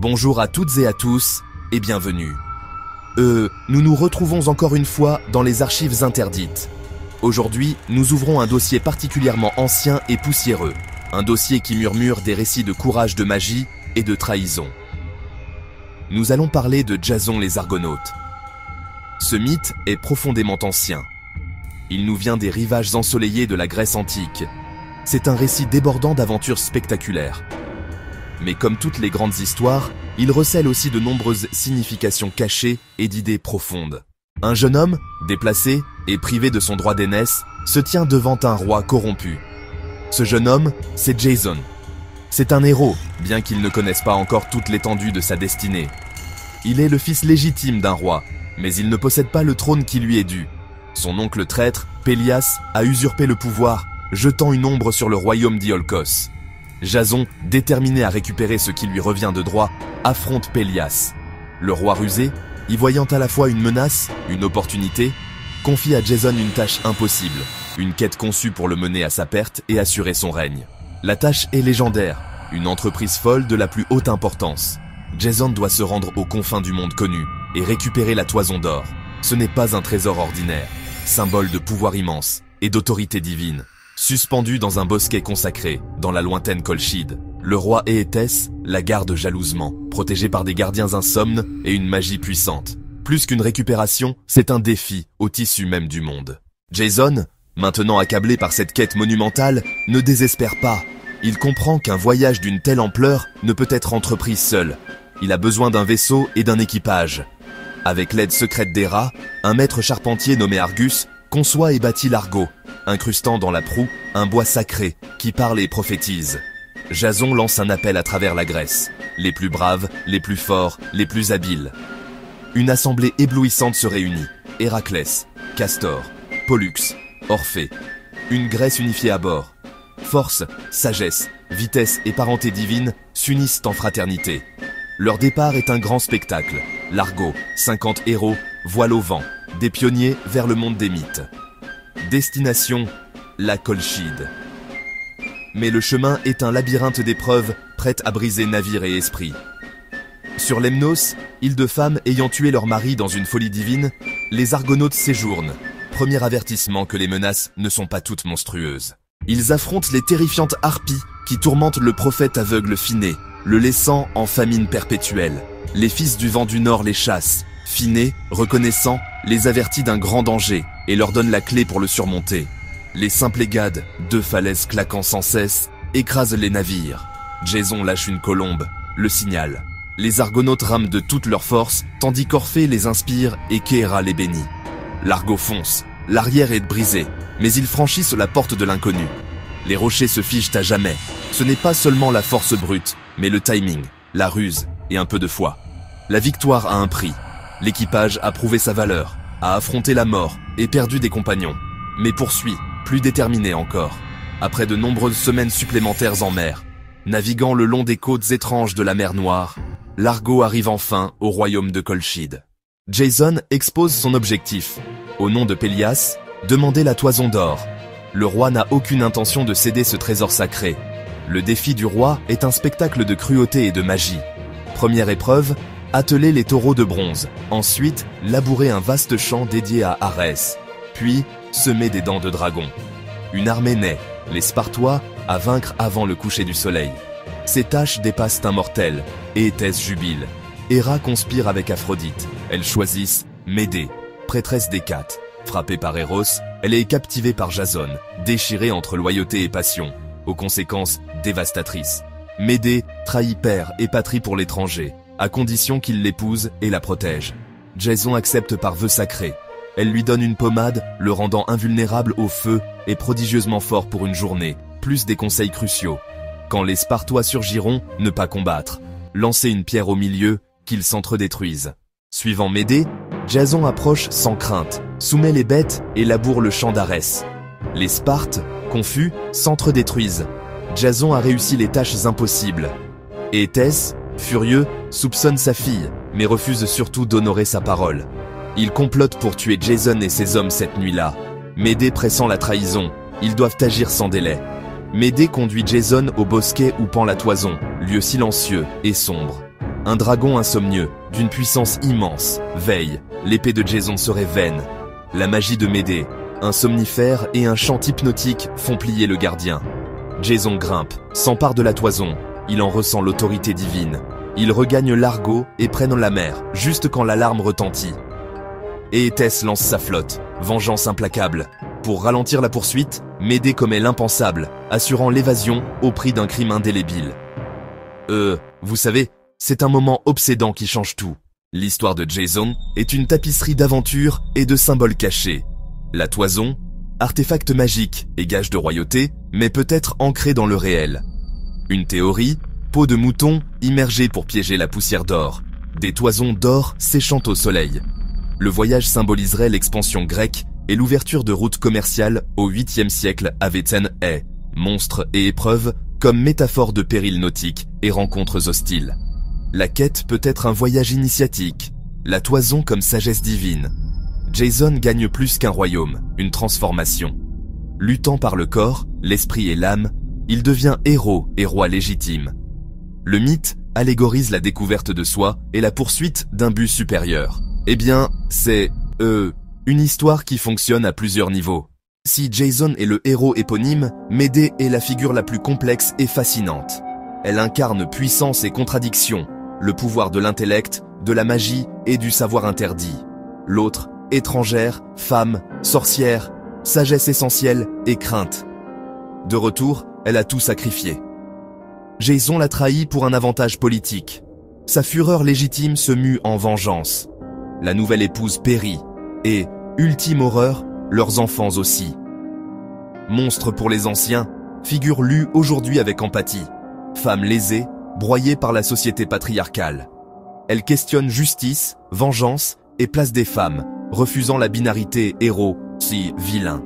Bonjour à toutes et à tous, et bienvenue. Nous nous retrouvons encore une fois dans les archives interdites. Aujourd'hui, nous ouvrons un dossier particulièrement ancien et poussiéreux. Un dossier qui murmure des récits de courage, de magie et de trahison. Nous allons parler de Jason les Argonautes. Ce mythe est profondément ancien. Il nous vient des rivages ensoleillés de la Grèce antique. C'est un récit débordant d'aventures spectaculaires. Mais comme toutes les grandes histoires, il recèle aussi de nombreuses significations cachées et d'idées profondes. Un jeune homme, déplacé et privé de son droit d'aînesse, se tient devant un roi corrompu. Ce jeune homme, c'est Jason. C'est un héros, bien qu'il ne connaisse pas encore toute l'étendue de sa destinée. Il est le fils légitime d'un roi, mais il ne possède pas le trône qui lui est dû. Son oncle traître, Pélias, a usurpé le pouvoir, jetant une ombre sur le royaume d'Iolcos. Jason, déterminé à récupérer ce qui lui revient de droit, affronte Pélias. Le roi rusé, y voyant à la fois une menace, une opportunité, confie à Jason une tâche impossible, une quête conçue pour le mener à sa perte et assurer son règne. La tâche est légendaire, une entreprise folle de la plus haute importance. Jason doit se rendre aux confins du monde connu et récupérer la toison d'or. Ce n'est pas un trésor ordinaire, symbole de pouvoir immense et d'autorité divine. Suspendu dans un bosquet consacré, dans la lointaine Colchide, le roi Éétès la garde jalousement, protégé par des gardiens insomnes et une magie puissante. Plus qu'une récupération, c'est un défi au tissu même du monde. Jason, maintenant accablé par cette quête monumentale, ne désespère pas. Il comprend qu'un voyage d'une telle ampleur ne peut être entrepris seul. Il a besoin d'un vaisseau et d'un équipage. Avec l'aide secrète d'Héra, un maître charpentier nommé Argus conçoit et bâtit l'Argo, incrustant dans la proue un bois sacré qui parle et prophétise. Jason lance un appel à travers la Grèce. Les plus braves, les plus forts, les plus habiles. Une assemblée éblouissante se réunit. Héraclès, Castor, Pollux, Orphée. Une Grèce unifiée à bord. Force, sagesse, vitesse et parenté divine s'unissent en fraternité. Leur départ est un grand spectacle. L'Argo, 50 héros, voile au vent, des pionniers vers le monde des mythes. Destination, la Colchide. Mais le chemin est un labyrinthe d'épreuves prêtes à briser navire et esprit. Sur Lemnos, île de femmes ayant tué leur mari dans une folie divine, les Argonautes séjournent. Premier avertissement que les menaces ne sont pas toutes monstrueuses. Ils affrontent les terrifiantes harpies qui tourmentent le prophète aveugle Phiné, le laissant en famine perpétuelle. Les fils du vent du Nord les chassent. Phiné, reconnaissant, les avertit d'un grand danger et leur donne la clé pour le surmonter. Les Symplegades, deux falaises claquant sans cesse, écrasent les navires. Jason lâche une colombe, le signal. Les Argonautes rament de toute leur force, tandis qu'Orphée les inspire et qu'Héra les bénit. L'Argo fonce, l'arrière est brisé, mais ils franchissent la porte de l'inconnu. Les rochers se figent à jamais. Ce n'est pas seulement la force brute, mais le timing, la ruse et un peu de foi. La victoire a un prix. L'équipage a prouvé sa valeur, a affronté la mort et perdu des compagnons, mais poursuit, plus déterminé encore. Après de nombreuses semaines supplémentaires en mer, naviguant le long des côtes étranges de la mer Noire, l'Argo arrive enfin au royaume de Colchide. Jason expose son objectif. Au nom de Pélias, demander la toison d'or. Le roi n'a aucune intention de céder ce trésor sacré. Le défi du roi est un spectacle de cruauté et de magie. Première épreuve, atteler les taureaux de bronze. Ensuite, labourer un vaste champ dédié à Arès. Puis, semer des dents de dragon. Une armée naît, les Spartois, à vaincre avant le coucher du soleil. Ces tâches dépassent un mortel, et Éétès jubile. Héra conspire avec Aphrodite. Elles choisissent Médée, prêtresse d'Hécate. Frappée par Eros, elle est captivée par Jason, déchirée entre loyauté et passion, aux conséquences dévastatrices. Médée trahit père et patrie pour l'étranger, à condition qu'il l'épouse et la protège. Jason accepte par vœu sacré. Elle lui donne une pommade, le rendant invulnérable au feu et prodigieusement fort pour une journée, plus des conseils cruciaux. Quand les Spartois surgiront, ne pas combattre. Lancer une pierre au milieu, qu'ils s'entre-détruisent. Suivant Médée, Jason approche sans crainte, soumet les bêtes et laboure le champ d'Arès. Les Spartes, confus, s'entre-détruisent. Jason a réussi les tâches impossibles. Éétès, furieux, soupçonne sa fille, mais refuse surtout d'honorer sa parole. Il complote pour tuer Jason et ses hommes cette nuit-là. Médée pressant la trahison, ils doivent agir sans délai. Médée conduit Jason au bosquet où pend la toison, lieu silencieux et sombre. Un dragon insomnieux, d'une puissance immense, veille. L'épée de Jason serait vaine. La magie de Médée, un somnifère et un chant hypnotique font plier le gardien. Jason grimpe, s'empare de la toison. Il en ressent l'autorité divine. Il regagne l'Argo et prennent la mer, juste quand l'alarme retentit. Et Tess lance sa flotte, vengeance implacable. Pour ralentir la poursuite, Médée commet l'impensable, assurant l'évasion au prix d'un crime indélébile. Vous savez, c'est un moment obsédant qui change tout. L'histoire de Jason est une tapisserie d'aventures et de symboles cachés. La toison, artefact magique et gage de royauté, mais peut-être ancré dans le réel. Une théorie, peau de mouton immergée pour piéger la poussière d'or. Des toisons d'or séchant au soleil. Le voyage symboliserait l'expansion grecque et l'ouverture de routes commerciales au 8e siècle avec Athènes, monstres et épreuves comme métaphore de périls nautiques et rencontres hostiles. La quête peut être un voyage initiatique, la toison comme sagesse divine. Jason gagne plus qu'un royaume, une transformation. Luttant par le corps, l'esprit et l'âme, il devient héros et roi légitime. Le mythe allégorise la découverte de soi et la poursuite d'un but supérieur. Eh bien, c'est, une histoire qui fonctionne à plusieurs niveaux. Si Jason est le héros éponyme, Médée est la figure la plus complexe et fascinante. Elle incarne puissance et contradiction, le pouvoir de l'intellect, de la magie et du savoir interdit. L'autre, étrangère, femme, sorcière, sagesse essentielle et crainte. De retour, elle a tout sacrifié. Jason l'a trahi pour un avantage politique. Sa fureur légitime se mue en vengeance. La nouvelle épouse périt, et, ultime horreur, leurs enfants aussi. Monstre pour les anciens, figure lue aujourd'hui avec empathie. Femme lésée, broyée par la société patriarcale. Elle questionne justice, vengeance et place des femmes, refusant la binarité héros, si vilain.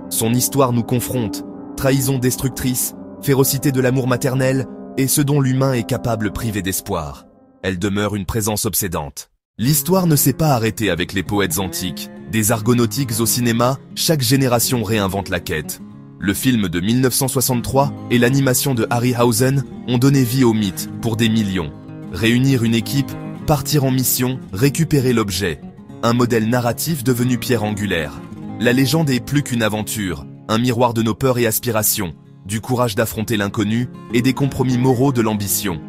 Son histoire nous confronte, trahison destructrice, férocité de l'amour maternel et ce dont l'humain est capable privé d'espoir. Elle demeure une présence obsédante. L'histoire ne s'est pas arrêtée avec les poètes antiques. Des argonautiques au cinéma, chaque génération réinvente la quête. Le film de 1963 et l'animation de Harryhausen ont donné vie au mythe pour des millions. Réunir une équipe, partir en mission, récupérer l'objet. Un modèle narratif devenu pierre angulaire. La légende est plus qu'une aventure, un miroir de nos peurs et aspirations, du courage d'affronter l'inconnu et des compromis moraux de l'ambition.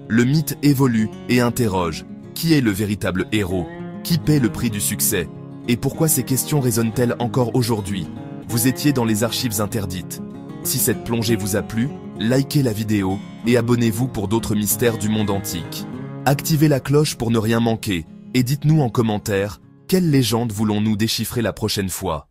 Le mythe évolue et interroge. Qui est le véritable héros? Qui paie le prix du succès? Et pourquoi ces questions résonnent-elles encore aujourd'hui? Vous étiez dans les archives interdites. Si cette plongée vous a plu, likez la vidéo et abonnez-vous pour d'autres mystères du monde antique. Activez la cloche pour ne rien manquer et dites-nous en commentaire quelle légende voulons-nous déchiffrer la prochaine fois.